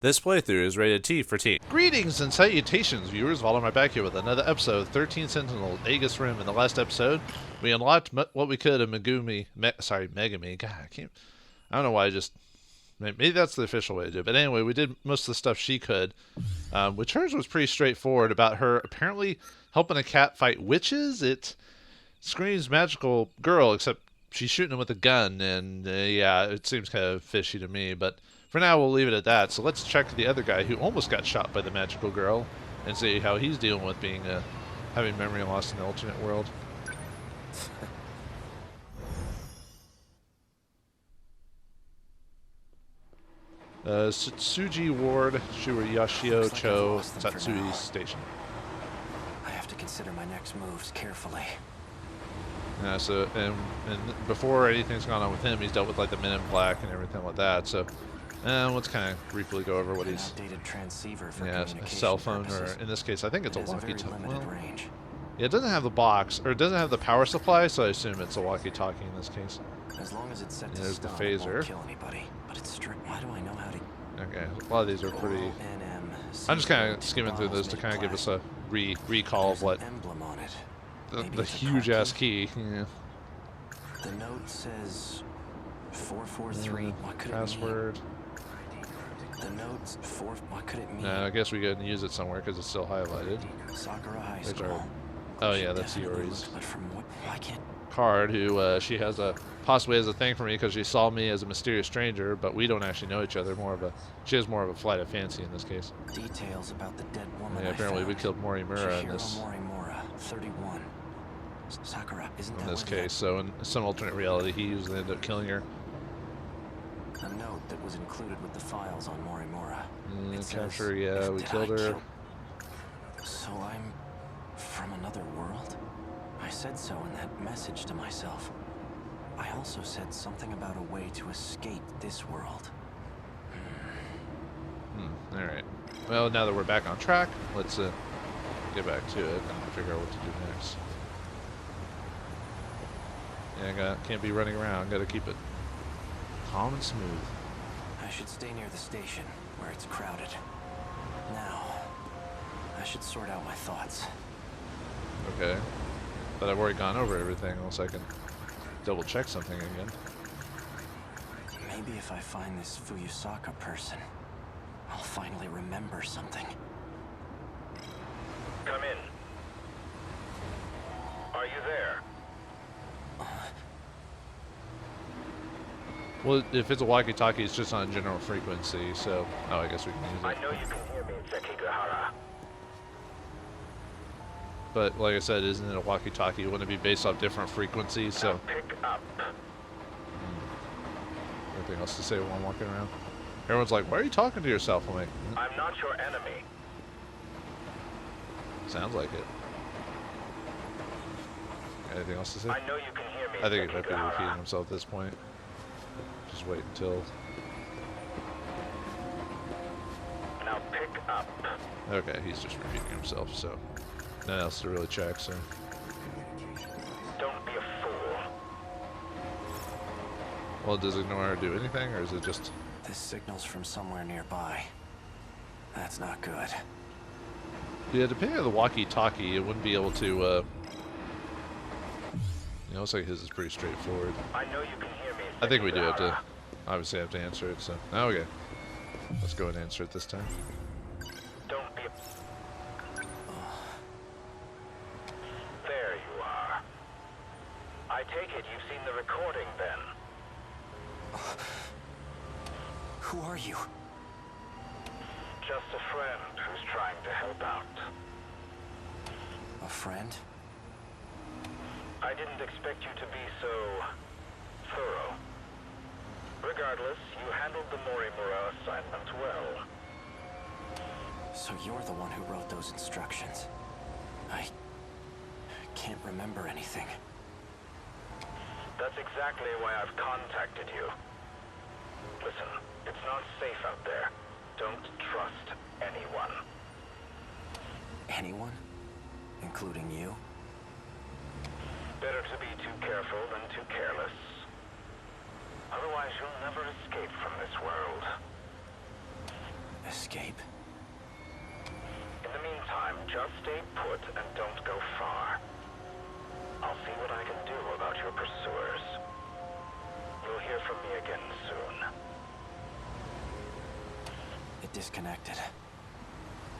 This playthrough is rated T for teen. Greetings and salutations, viewers. Vauldemare back here with another episode of 13 Sentinels, Aegis Rim. In the last episode, we unlocked what we could of Megami. God, I don't know why maybe that's the official way to do it. But anyway, we did most of the stuff she could, which hers was pretty straightforward about her apparently helping a cat fight witches. It screams magical girl, except she's shooting him with a gun, and yeah, it seems kind of fishy to me, but for now, we'll leave it at that. So let's check the other guy who almost got shot by the magical girl and see how he's dealing with being having memory loss in the alternate world. Tsuji Ward, Shuriyashio Cho, Tatsui Station. I have to consider my next moves carefully. So and before anything's gone on with him, he's dealt with like the Men in Black and everything like that. So. Let's kind of briefly go over what he's. Yeah, a cell phone, or in this case, I think it's a walkie-talkie. Well, yeah, it doesn't have the box, or it doesn't have the power supply, so I assume it's a walkie-talkie in this case. As long as it's set to there's the stun, phaser. It won't kill anybody, but it's strict. Why do I know how to? Okay, a lot of these are pretty. I'm just kind of skimming through this to kind of give us a recall of what the huge ass key. Yeah. The note says 443. What could password. It mean? The notes 4. What could it mean? No, I guess we couldn't use it somewhere because it's still highlighted. Sakura High School. Oh yeah, that's Yori's I can't. Card. Who she has possibly has a thing for me because she saw me as a mysterious stranger, but we don't actually know each other. She has more of a flight of fancy in this case. Details about the dead woman. Yeah, apparently we killed Morimura in this. Morimura, 31. Sakura, isn't that in this case? So in some alternate reality, he usually ended up killing her. A note that was included with the files on Morimura. Capture, yeah, we killed her. So I'm from another world? I said so in that message to myself. I also said something about a way to escape this world. Alright. Well, now that we're back on track, let's get back to it and figure out what to do next. Yeah, can't be running around. Gotta keep it calm and smooth. I should stay near the station, where it's crowded. Now, I should sort out my thoughts. Okay. But I've already gone over everything, unless I can double check something again. Maybe if I find this Fuyusaka person, I'll finally remember something. Come in. Are you there? Well, if it's a walkie-talkie, it's just on general frequency, so... Oh, I guess we can use it. I know you can hear me, Sekigahara. But, like I said, isn't it a walkie-talkie? Wouldn't it be based off different frequencies, so... Now pick up. Anything else to say while I'm walking around? Everyone's like, why are you talking to yourself? I'm like... I'm not your enemy. Sounds like it. Anything else to say? I know you can hear me, I think he might be Sekigahara. repeating himself at this point. Just wait until... Now pick up. Okay, he's just repeating himself, so... Nothing else to really check, so... Don't be a fool. Well, does it know how to do anything, or is it just... This signal's from somewhere nearby. That's not good. Yeah, depending on the walkie-talkie, it wouldn't be able to, You know, looks like his is pretty straightforward. I know you can hear me, I think we do have to... Sekigahara. Obviously have to answer it, so... Oh, okay. Let's go and answer it this time. Don't be a... There you are. I take it you've seen the recording, then. Who are you? Just a friend who's trying to help out. A friend? I didn't expect you to be so... thorough. Regardless, you handled the Morimura assignment well. So you're the one who wrote those instructions. I can't remember anything. That's exactly why I've contacted you. Listen, it's not safe out there. Don't trust anyone. Anyone? Including you? Better to be too careful than too careless. Otherwise, you'll never escape from this world. Escape? In the meantime, just stay put and don't go far. I'll see what I can do about your pursuers. You'll hear from me again soon. It disconnected.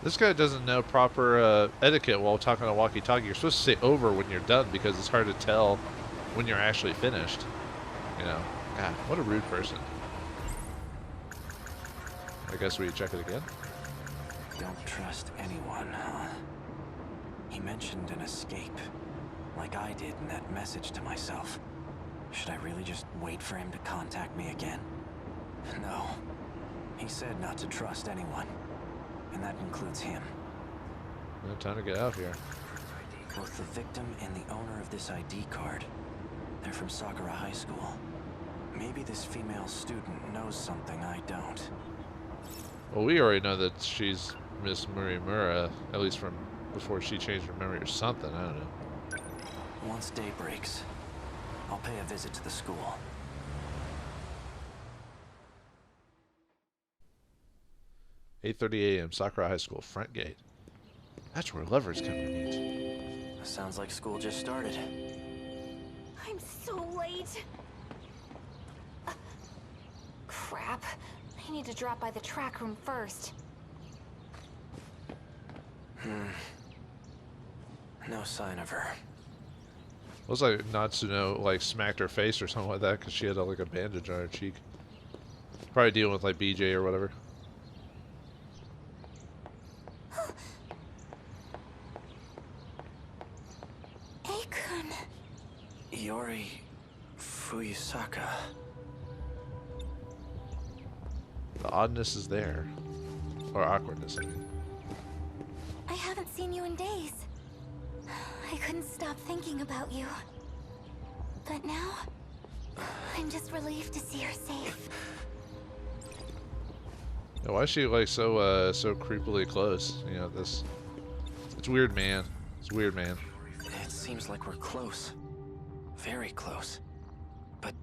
This guy doesn't know proper etiquette while talking on a walkie-talkie. You're supposed to say over when you're done because it's hard to tell when you're actually finished. You know, God, what a rude person. I guess we check it again. Don't trust anyone, huh? He mentioned an escape, like I did in that message to myself. Should I really just wait for him to contact me again? No. He said not to trust anyone, and that includes him. No time to get out here. Both the victim and the owner of this ID card, they're from Sakura High School. Maybe this female student knows something I don't. Well, we already know that she's Miss Murimura, at least from before she changed her memory or something. I don't know. Once day breaks, I'll pay a visit to the school. "8:30 a.m. Sakura High School front gate." That's where lovers come to meet. Sounds like school just started. I'm so late. Crap. I need to drop by the track room first. No sign of her. Looks like Natsuno like smacked her face or something like that because she had like a bandage on her cheek. Probably dealing with like BJ or whatever. Akun. Iori Fuyusaka. The oddness is there. Or awkwardness, I mean. I haven't seen you in days. I couldn't stop thinking about you. But now, I'm just relieved to see her safe. Yeah, why is she like so so creepily close? You know, this it's weird, man. It's weird, man. It seems like we're close. Very close. But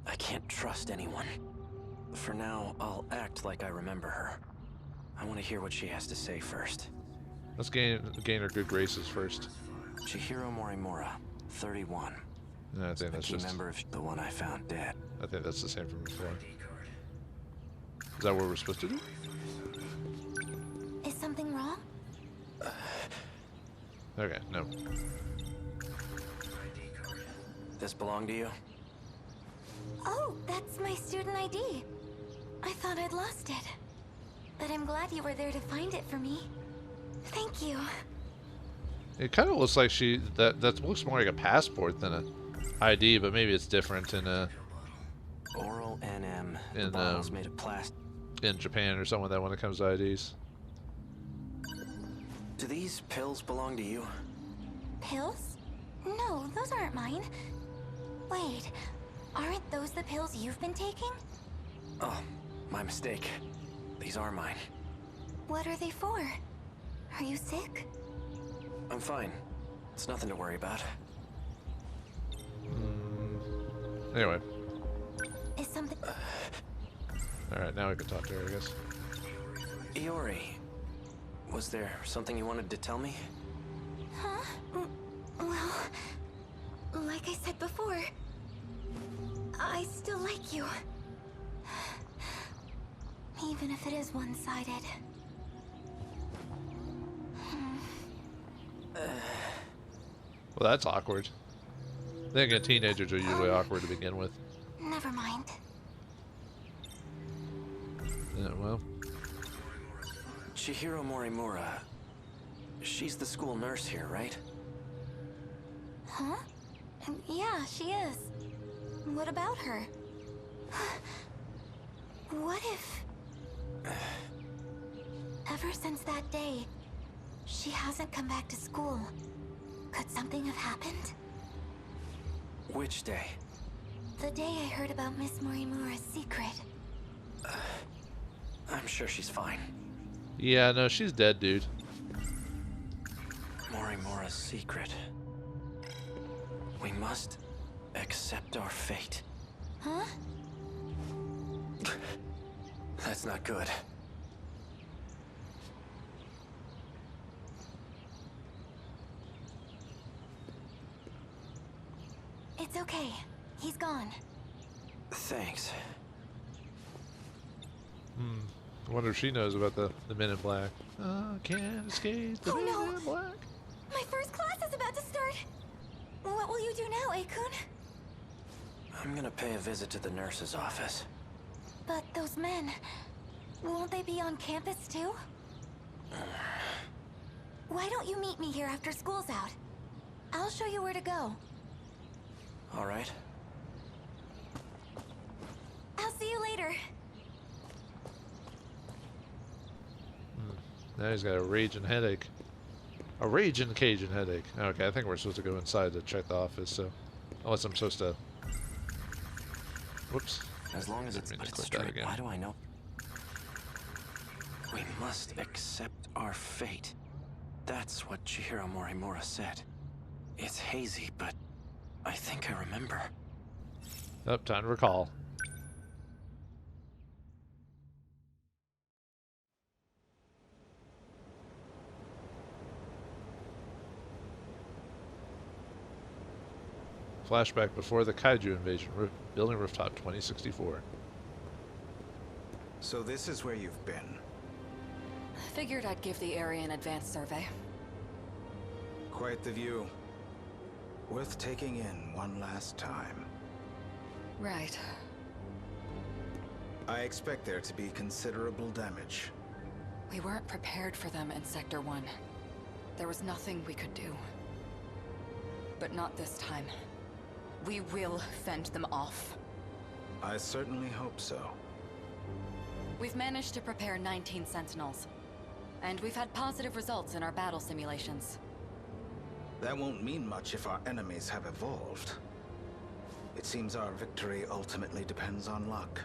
I can't trust anyone. For now, I'll act like I remember her. I want to hear what she has to say first. Let's gain her good graces first. Chihiro Morimura, 31. No, I think A that's key just member of the one I found dead. I think that's the same from before. Is that what we're supposed to do? Is something wrong? Okay, no. This belong to you? Oh, that's my student ID. I thought I'd lost it. But I'm glad you were there to find it for me. Thank you. It kind of looks like that looks more like a passport than a ID, but maybe it's different in Oral NM. In, The bottle's made of plastic. in Japan or something like that when it comes to IDs. Do these pills belong to you? Pills? No, those aren't mine. Wait, aren't those the pills you've been taking? Oh, my mistake. These are mine. What are they for? Are you sick? I'm fine. It's nothing to worry about. Anyway, Is something... all right, now we can talk to her, I guess. Iori, was there something you wanted to tell me? Huh? Well, like I said before, I still like you. Even if it is one-sided. Well, that's awkward. Then again, teenagers are usually awkward to begin with. Never mind. Yeah, well, Chihiro Morimura. She's the school nurse here, right? Huh? Yeah, she is. What about her? What if... Ever since that day, she hasn't come back to school. Could something have happened? Which day? The day I heard about Miss Morimura's secret. I'm sure she's fine. yeah, no, she's dead, dude. Morimura's secret. We must accept our fate. Huh? That's not good. It's okay. He's gone. Thanks. I wonder if she knows about the Men in Black. Can't escape the Men in Black. My first class is about to start. What will you do now, Akun? I'm gonna pay a visit to the nurse's office. But those men, won't they be on campus too? Why don't you meet me here after school's out? I'll show you where to go. All right. I'll see you later. Now he's got a raging headache. A raging Cajun headache. Okay, I think we're supposed to go inside to check the office, so... Unless I'm supposed to... Whoops. As long as it's Didn't mean to put it click that straight, again. why do I know? We must accept our fate. That's what Chihiro Morimura said. It's hazy, but I think I remember. Oh, time to recall. Flashback before the Kaiju invasion. Building rooftop 2064. So this is where you've been. Figured I'd give the area an advanced survey. Quite the view. Worth taking in one last time. Right. I expect there to be considerable damage. We weren't prepared for them in Sector 1. There was nothing we could do. But not this time. We will fend them off. I certainly hope so. We've managed to prepare 19 Sentinels. And we've had positive results in our battle simulations. That won't mean much if our enemies have evolved. It seems our victory ultimately depends on luck.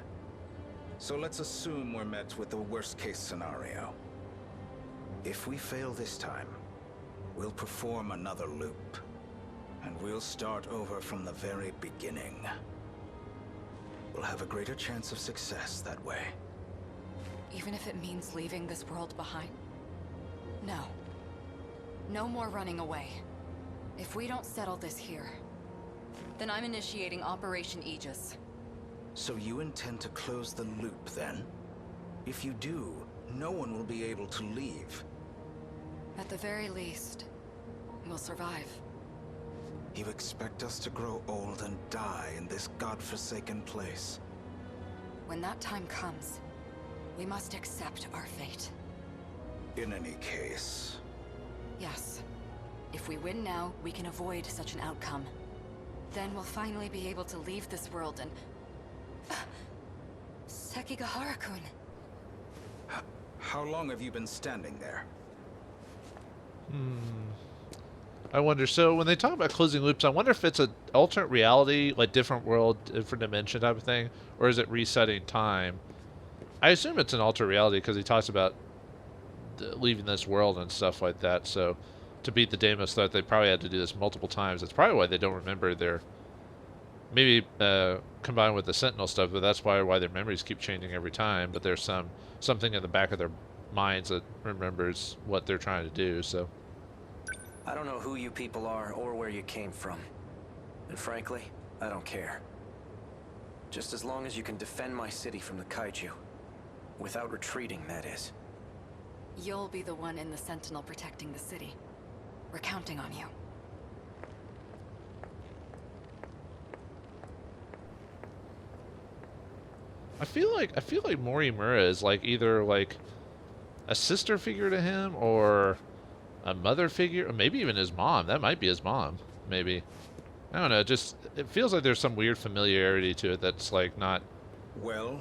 So let's assume we're met with the worst-case scenario. If we fail this time, we'll perform another loop. And we'll start over from the very beginning. We'll have a greater chance of success that way. Even if it means leaving this world behind? No. No more running away. If we don't settle this here, then I'm initiating Operation Aegis. So you intend to close the loop, then? If you do, no one will be able to leave. At the very least, we'll survive. You expect us to grow old and die in this godforsaken place? When that time comes, we must accept our fate. In any case... Yes. If we win now, we can avoid such an outcome. Then we'll finally be able to leave this world and... Sekigahara-kun. How long have you been standing there? I wonder, so when they talk about closing loops, I wonder if it's an alternate reality, like different world, different dimension type of thing, or is it resetting time? I assume it's an alternate reality because he talks about leaving this world and stuff like that, so to beat the Deimos threat, they probably had to do this multiple times. That's probably why they don't remember their... Maybe combined with the Sentinel stuff, but that's why their memories keep changing every time, but there's something in the back of their minds that remembers what they're trying to do, so... I don't know who you people are or where you came from. And frankly, I don't care. Just as long as you can defend my city from the Kaiju. Without retreating, that is. You'll be the one in the Sentinel protecting the city. We're counting on you. I feel like Morimura is like either like a sister figure to him or a mother figure, or maybe even his mom. That might be his mom, maybe. I don't know, just it feels like there's some weird familiarity to it that's like not... Well,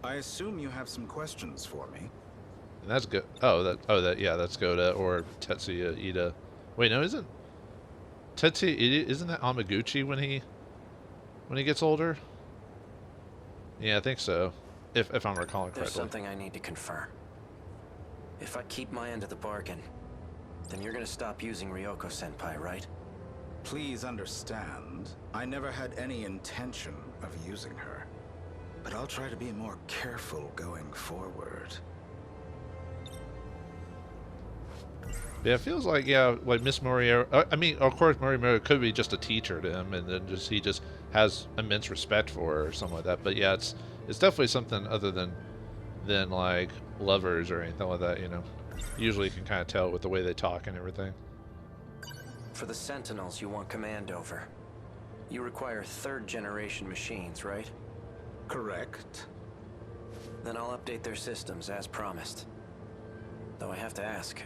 I assume you have some questions for me. And that's good. Yeah, that's Goda or Tetsuya Ida. Wait, no, isn't Tetsuya Ida, isn't that Amaguchi when he gets older? Yeah, I think so. If I'm recalling correctly. There's something I need to confirm. If I keep my end of the bargain, then you're gonna stop using Ryoko-senpai, right? Please understand, I never had any intention of using her. But I'll try to be more careful going forward. Yeah, it feels like, yeah, like Miss Moriarty. I mean, of course, Moriarty could be just a teacher to him, and then he just has immense respect for her or something like that. But yeah, it's definitely something other than like lovers or anything like that. You know, usually you can kind of tell with the way they talk and everything. For the Sentinels, you want command over. You require 3rd-generation machines, right? Correct. Then I'll update their systems as promised. Though I have to ask,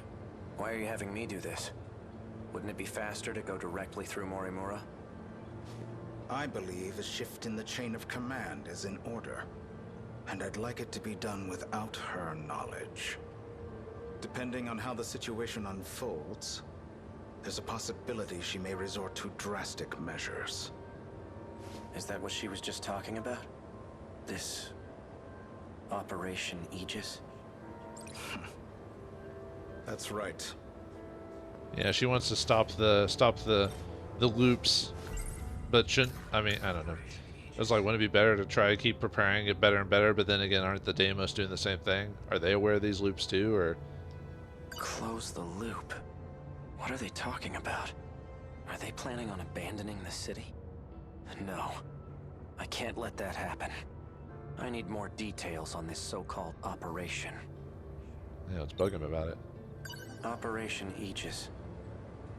why are you having me do this? Wouldn't it be faster to go directly through Morimura? I believe a shift in the chain of command is in order, and I'd like it to be done without her knowledge. Depending on how the situation unfolds, there's a possibility she may resort to drastic measures. Is that what she was just talking about? This Operation Aegis? That's right. Yeah, she wants to stop the loops, but shouldn't. I mean, I don't know. It's like, wouldn't it be better to try to keep preparing it better and better? But then again, aren't the Deimos doing the same thing? Are they aware of these loops too, or? Close the loop. What are they talking about? Are they planning on abandoning the city? No. I can't let that happen. I need more details on this so-called operation. Yeah, it's bugging about it. Operation Aegis.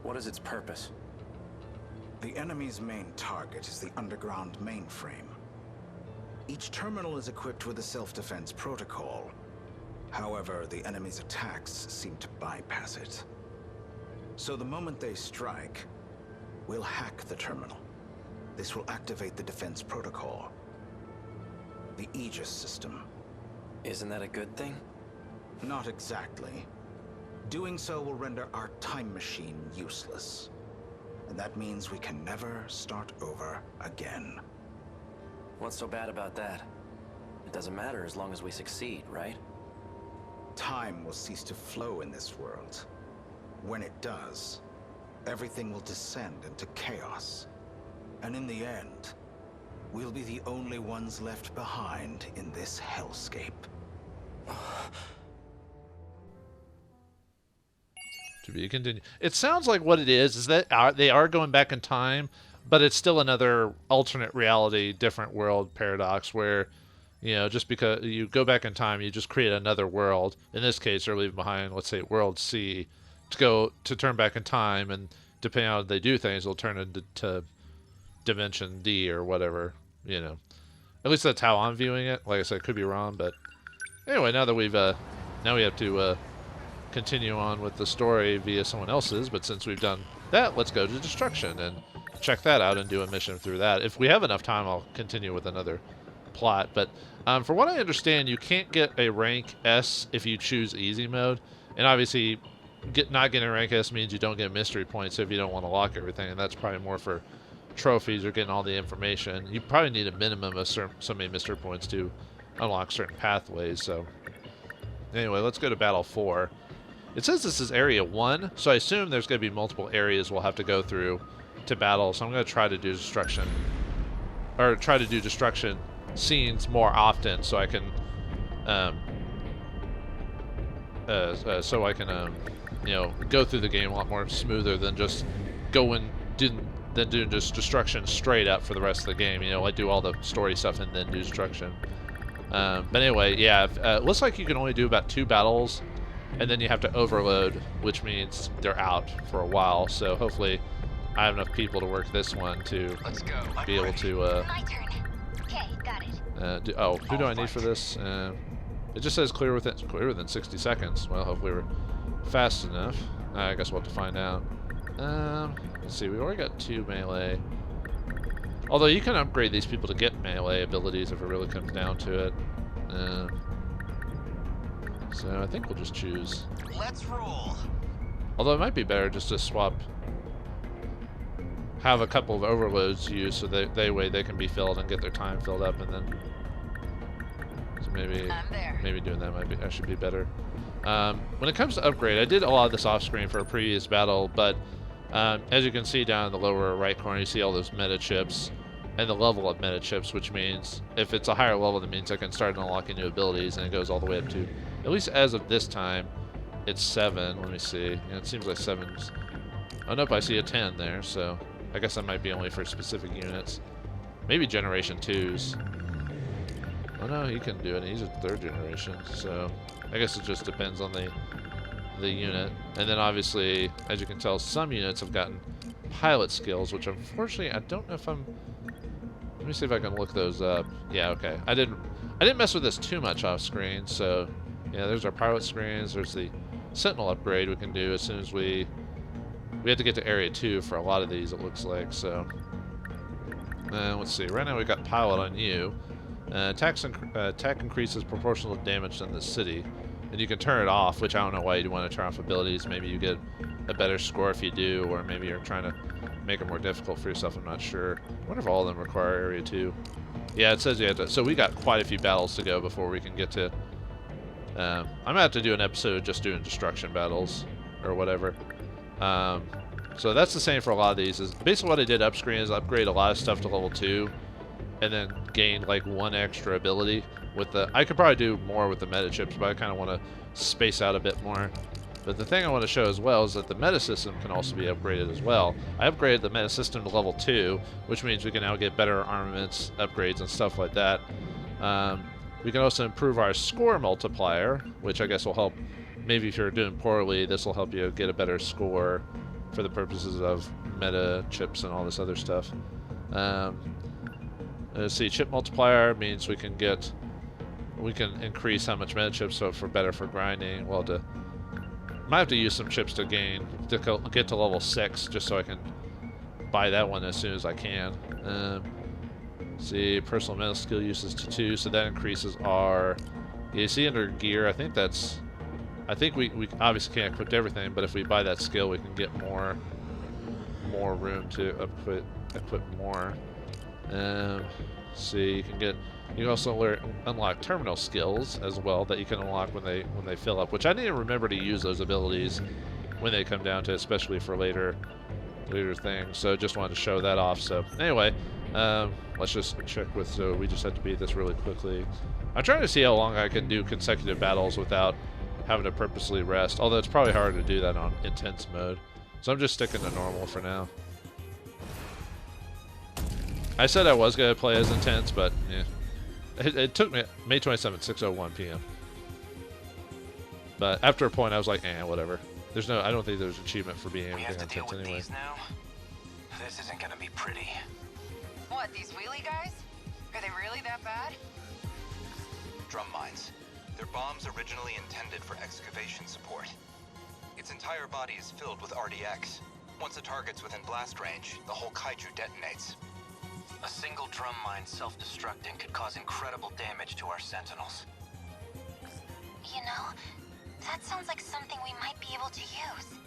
What is its purpose? The enemy's main target is the underground mainframe. Each terminal is equipped with a self-defense protocol. However, the enemy's attacks seem to bypass it. So the moment they strike, we'll hack the terminal. This will activate the defense protocol. The Aegis system. Isn't that a good thing? Not exactly. Doing so will render our time machine useless. And that means we can never start over again. What's so bad about that? It doesn't matter as long as we succeed, right? Time will cease to flow in this world. When it does, everything will descend into chaos. And in the end, we'll be the only ones left behind in this hellscape. To be continued. It sounds like what it is that they are going back in time, but it's still another alternate reality, different world paradox where, you know, just because you go back in time, you just create another world. In this case, they're leaving behind, let's say, World C, to turn back in time, and depending on how they do things, they'll turn into Dimension D or whatever, you know. At least that's how I'm viewing it. Like I said, I could be wrong, but anyway, now that we've now we have to continue on with the story via someone else's, but since we've done that, let's go to Destruction and check that out and do a mission through that. If we have enough time, I'll continue with another plot, but for what I understand, you can't get a rank S if you choose easy mode, and obviously not getting a rank S means you don't get mystery points if you don't want to lock everything, and that's probably more for trophies or getting all the information. You probably need a minimum of so many mystery points to unlock certain pathways. So anyway, let's go to Battle 4. It says this is Area 1, so I assume there's going to be multiple areas we'll have to go through to battle, so I'm going to try to do destruction scenes more often so I can you know, go through the game a lot more smoother than just doing just destruction straight up for the rest of the game. You know, like do all the story stuff and then do destruction. But anyway, yeah, it looks like you can only do about 2 battles, and then you have to overload, which means they're out for a while. So hopefully I have enough people to work this one to be able to My turn. Okay, got it. who do I need for this? It just says clear within 60 seconds. Well, hopefully we're fast enough. I guess we'll have to find out. Let's see, we've already got 2 melee. Although you can upgrade these people to get melee abilities if it really comes down to it. So I think we'll just choose. Let's roll. Although it might be better just to have a couple of overloads used so that way they can be filled and get their time filled up, and then so maybe doing that might be actually be better. When it comes to upgrade, I did a lot of this off screen for a previous battle, but as you can see down in the lower right corner, you see all those meta chips and the level of meta chips, which means if it's a higher level, that means I can start unlocking new abilities, and it goes all the way up to, at least as of this time, it's 7. Let me see. Yeah, it seems like 7's... Oh, nope, I see a 10 there, so I guess that might be only for specific units. Maybe Generation 2s. Oh no, he can do it. He's a 3rd generation, so I guess it just depends on the unit. And then obviously, as you can tell, some units have gotten pilot skills, which unfortunately I don't know if I'm... Let me see if I can look those up. Yeah, okay. I didn't mess with this too much off screen, so yeah, there's our pilot screens. There's the Sentinel upgrade we can do as soon as we have to get to Area 2 for a lot of these, it looks like, so... let's see. Right now we got pilot on you. Attack increases proportional damage in the city. And you can turn it off, which I don't know why you'd want to turn off abilities. Maybe you get a better score if you do, or maybe you're trying to make it more difficult for yourself. I'm not sure. I wonder if all of them require Area 2. Yeah, it says you have to. So we got quite a few battles to go before we can get to... I'm going to have to do an episode just doing destruction battles, or whatever. So that's the same for a lot of these. Is basically what I did upscreen is upgrade a lot of stuff to level 2, and then gain like 1 extra ability with the... I could probably do more with the meta chips, but I kind of want to space out a bit more. But the thing I want to show as well is that the meta system can also be upgraded as well. I upgraded the meta system to level 2, which means we can now get better armaments, upgrades, and stuff like that. We can also improve our score multiplier, which I guess will help. Maybe if you're doing poorly, this will help you get a better score for the purposes of meta chips and all this other stuff. Let's see, chip multiplier means we can increase how much meta chips, so for better for grinding. Well, might have to use some chips to get to level 6, just so I can buy that one as soon as I can. See, personal mental skill uses to 2, so that increases our... Yeah, you see under gear, I think we obviously can't equip everything, but if we buy that skill, we can get more room to equip more. See, you can also unlock terminal skills as well that you can unlock when they fill up, which I need to remember to use those abilities when they come down to, especially for later things. So just wanted to show that off. So anyway, let's just check with. So we just have to beat this really quickly. I'm trying to see how long I can do consecutive battles without having to purposely rest. Although it's probably hard to do that on intense mode. So I'm just sticking to normal for now. I said I was going to play as intense, but yeah. It took me May 27th, 6:01 p.m. But after a point, I was like, whatever. I don't think there's achievement for being anything intense anyway. These now? This isn't gonna be pretty. What, these wheelie guys? Are they really that bad? Drum mines. They're bombs originally intended for excavation support. Its entire body is filled with RDX. Once a target's within blast range, the whole Kaiju detonates. A single drum mine self-destructing could cause incredible damage to our Sentinels. You know, that sounds like something we might be able to use.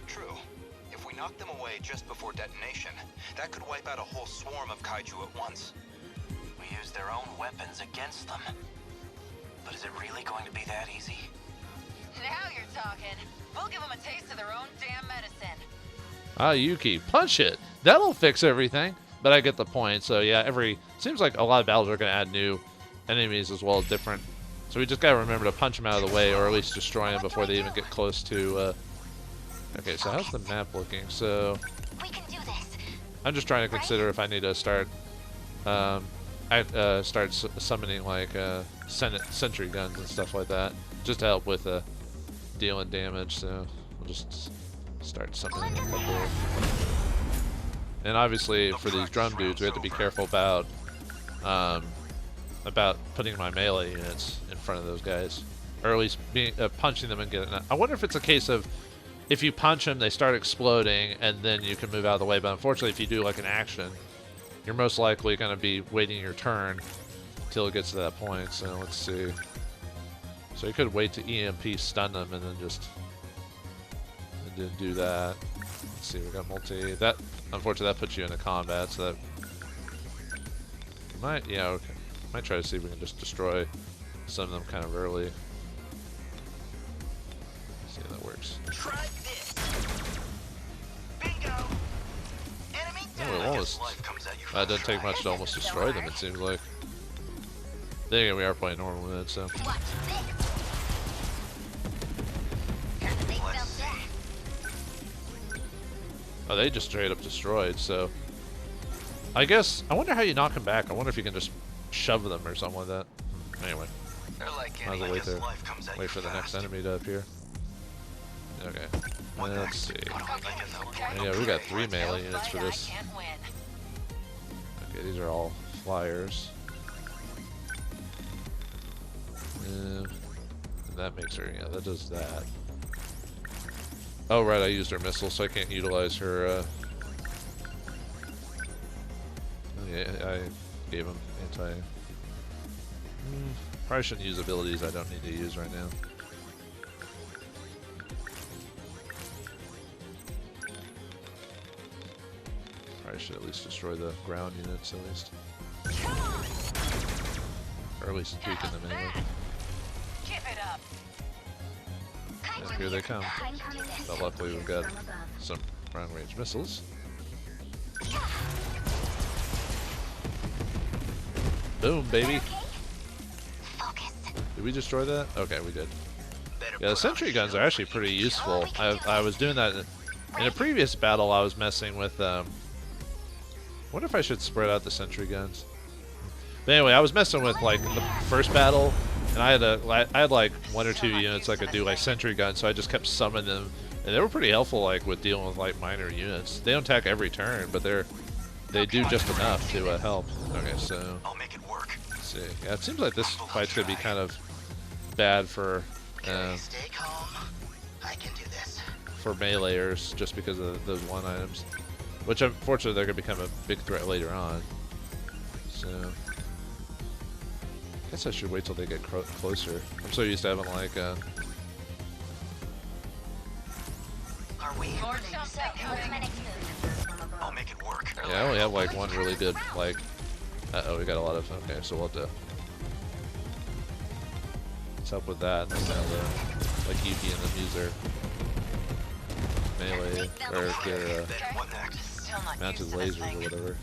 True. If we knock them away just before detonation, that could wipe out a whole swarm of Kaiju at once. We use their own weapons against them. But is it really going to be that easy? Now you're talking. We'll give them a taste of their own damn medicine. Ah, Yuki, punch it. That'll fix everything. But I get the point. So yeah, seems like a lot of battles are going to add new enemies as well as different. So we just got to remember to punch them out of the way, or at least destroy them before they even get close to... Okay, so how's the map looking? So We can do this. I'm just trying to consider if I need to start summoning like sentry guns and stuff like that, just to help with dealing damage. So we'll just start summoning a couple. And obviously for these drum dudes, we have to be careful about putting my melee units in front of those guys, or at least punching them and getting. I wonder if it's a case of if you punch them, they start exploding, and then you can move out of the way. But unfortunately, if you do like an action, you're most likely going to be waiting your turn until it gets to that point. So let's see. So you could wait to EMP stun them and then just do that. Let's see, we got multi. That unfortunately that puts you into combat, so that might okay. Might try to see if we can just destroy some of them kind of early. See how that works. Try this. Bingo. Enemy down. That doesn't take much to almost destroy them, it seems like. Then again, we are playing normal with it, so. Oh, they just straight up destroyed, so... I guess... I wonder how you knock them back. I wonder if you can just shove them or something like that. Anyway. Might as well wait for the next enemy to appear. Okay. Let's see. Yeah, we got 3 melee units for this. Okay, these are all flyers. And that makes her... Yeah, that does that. Oh, right, I used her missile, so I can't utilize her, Oh, yeah, I gave him anti... Probably shouldn't use abilities I don't need to use right now. Probably should at least destroy the ground units, at least. Or at least weaken them anyway. And here they come. But luckily we've got some long-range missiles. Boom, baby! Did we destroy that? Okay, we did. Yeah, the sentry guns are actually pretty useful. I was doing that in a previous battle. I was messing with. Wonder if I should spread out the sentry guns. But anyway, I was messing with like the first battle, and I had like 1 or 2 units I could do like sentry guns, so I just kept summoning them, and they were pretty helpful like with dealing with like minor units. They don't attack every turn, but they do just enough to help. Okay, so let's see. Yeah, it seems like this fight's gonna be kind of bad for meleeers just because of those 1 items, which unfortunately they're gonna become a big threat later on. So I guess I should wait till they get closer. I'm so used to having like I'll make it work. yeah, I only have like 1 really good like. Uh-oh, we got a lot of. Okay, so we'll have to. What's up with that? And then like Yuki and them use their melee or their mounted lasers or whatever.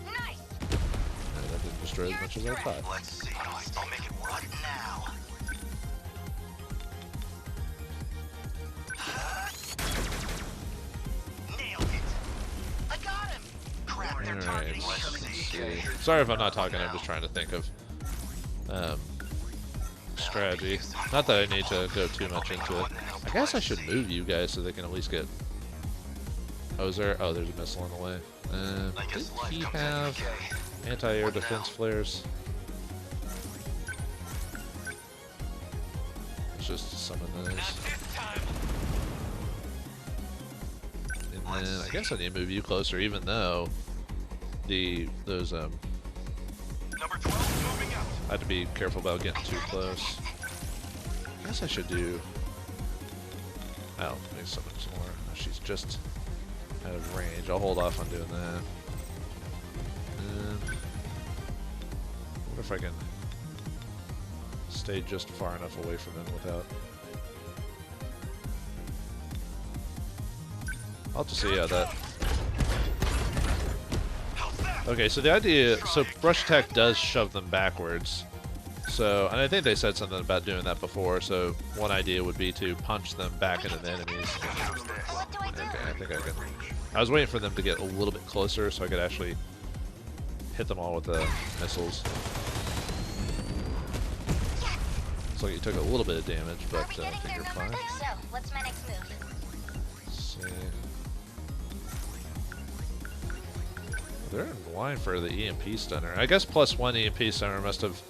Yeah, that didn't destroy as much as I thought. Let's see. I'll make it work now. Nailed it. I got him. Crap, they're targeting me. Sorry if I'm not talking. I'm just trying to think of strategy. Not that I need to go too much into it. I guess I should move you guys so they can at least get. Oh, is there? Oh, there's a missile on the way. Did he have anti-air defense flares? Let's just summon those. And then I guess I need to move you closer, even though those Number 12 moving out. I have to be careful about getting too close. I guess I should do. Oh, make summon some more. She's just out of range. I'll hold off on doing that. I wonder if I can stay just far enough away from them without. I'll have to see how that. Okay, so the idea, so brush attack does shove them backwards. So, and I think they said something about doing that before, so one idea would be to punch them back into the enemies. Okay, I think I can. I was waiting for them to get a little bit closer so I could actually hit them all with the missiles. Looks like you took a little bit of damage, but I think you're fine. So, what's my next move? Let's see. They're in line for the EMP stunner. I guess +1 EMP stunner must have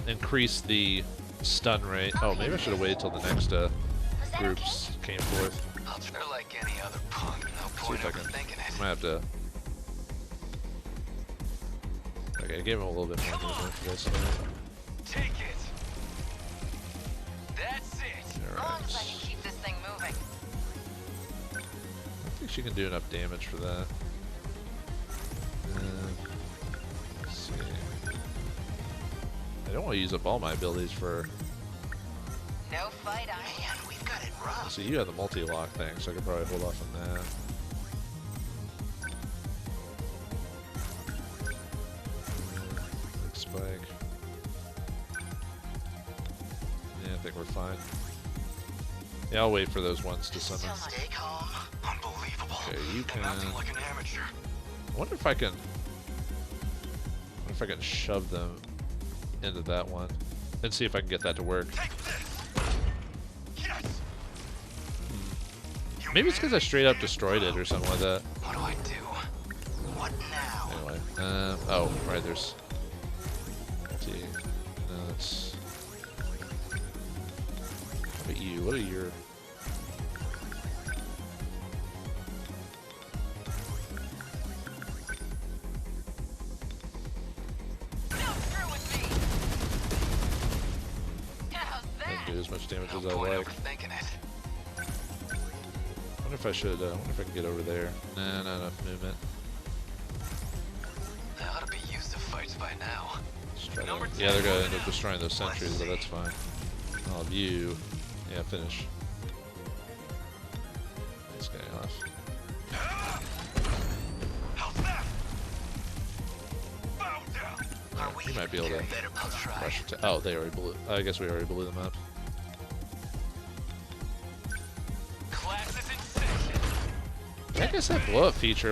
increased the stun rate. Oh, maybe I should have waited till the next groups came forth. They're like any other punk. No See point if I in can. thinking I it. might have to. Okay, I gave him a little bit more movement for this. Take it. That's it. As long as I can keep this thing moving. I think she can do enough damage for that. Let's see. I don't want to use up all my abilities for. No fight on. Man, we've got it rough. So you have the multi-lock thing, so I could probably hold off on that. Big spike. Yeah, think we're fine. Yeah, I'll wait for those ones to summon. Stay calm. Unbelievable. Okay, you can. Acting like an amateur. I wonder if I can. Shove them into that one and see if I can get that to work. Take this. Yes. Maybe it's because I straight up destroyed it or something like that. What do I do? What now? Anyway, oh, right, there's. Let's see. No, that's. What about you? What are your. Didn't do as much damage as I like. Overthinking it. I wonder if I should. I wonder if I can get over there. Nah, not enough movement. They ought to be used to fights by now. Let's try to, yeah, they're gonna end up destroying those sentries, but that's fine. I'll have you. Yeah, finish. This guy off. How's that? Bow down. Are we You might be able to I'll try. rush to. Oh, they already blew. I guess we already blew them up. Class is in session. I guess that blow up feature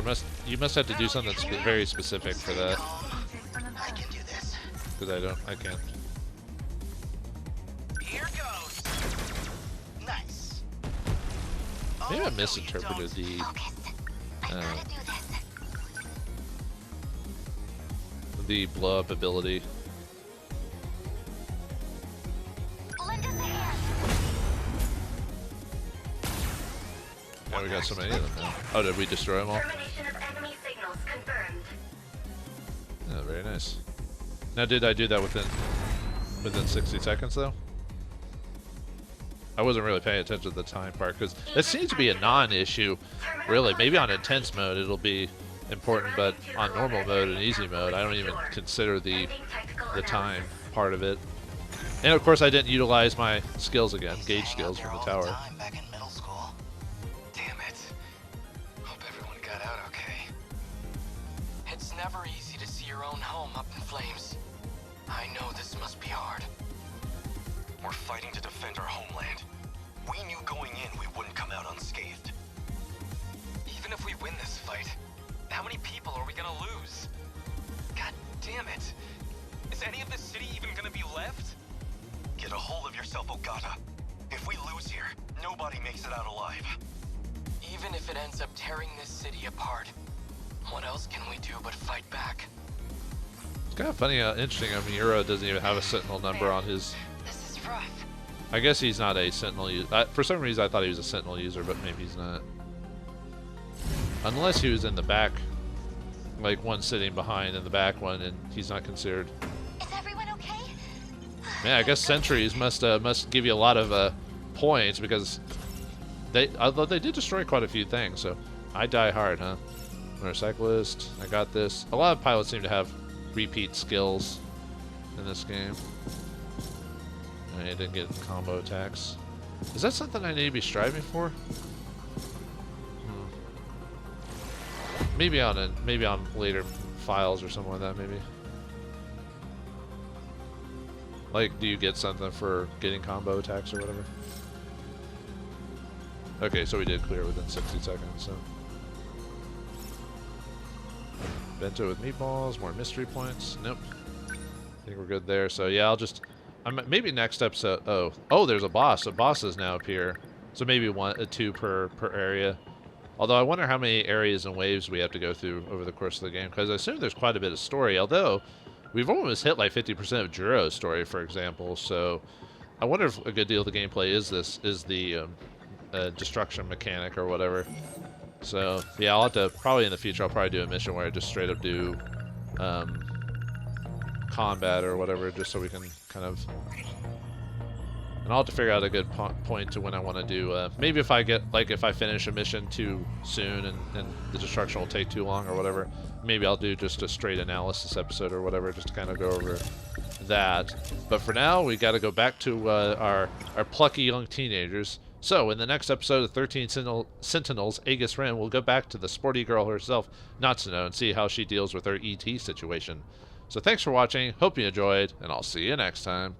you must have to do something very specific for that. I can do this. Because I can't. Here goes. Nice. Maybe I Oh, no, misinterpreted you the Focus. I gotta do this. the blow up ability. Lend us a hand. Oh, we got so many of them now. Oh, did we destroy them all? Termination of enemy signals confirmed. Oh, very nice. Now, did I do that within 60 seconds though? I wasn't really paying attention to the time part because it seems to be a non-issue, really. Maybe on intense mode it'll be important, but on normal mode and easy mode, I don't even consider the time part of it. And of course, I didn't utilize my skills again, gauge skills from the tower. Back in middle school. Damn it. Hope everyone got out okay. It's never easy to see your own home up in flames. I know this must be hard. We're fighting to defend our homeland. We knew going in we wouldn't come out unscathed. Even if we win this fight, how many people are we gonna lose? God damn it. Is any of this city even gonna be left? Get a hold of yourself, Ogata. If we lose here, nobody makes it out alive. Even if it ends up tearing this city apart, what else can we do but fight back? It's kind of funny, interesting. I mean, Euro doesn't even have a Sentinel number on his. This is rough. I guess he's not a Sentinel user. For some reason, I thought he was a Sentinel user, but maybe he's not. Unless he was in the back, like one sitting behind in the back one, and he's not considered. Is everyone okay? Man, I guess sentries must give you a lot of points because although they did destroy quite a few things, so I die hard, huh? Motorcyclist, I got this. A lot of pilots seem to have repeat skills in this game. I didn't get combo attacks. Is that something I need to be striving for? Maybe on later files or something like that. Maybe. Like, do you get something for getting combo attacks or whatever? Okay, so we did clear within 60 seconds. So. Bento with meatballs, more mystery points. Nope. I think we're good there. So yeah, maybe next episode. Oh, there's a boss. So bosses now appear. So maybe two per area. Although I wonder how many areas and waves we have to go through over the course of the game, because I assume there's quite a bit of story. Although we've almost hit like 50% of Juro's story, for example. So I wonder if a good deal of the gameplay is the destruction mechanic or whatever. So yeah, I'll have to probably in the future. I'll probably do a mission where I just straight up do combat or whatever, just so we can kind of. And I'll have to figure out a good point to when I want to do. Maybe if I finish a mission too soon and the destruction will take too long or whatever, maybe I'll do just a straight analysis episode or whatever, just to kind of go over that. But for now, we got to go back to our plucky young teenagers. So in the next episode of 13 Sentinels, Aegis Rim, we'll go back to the sporty girl herself, Natsuno, and see how she deals with her ET situation. So thanks for watching. Hope you enjoyed, and I'll see you next time.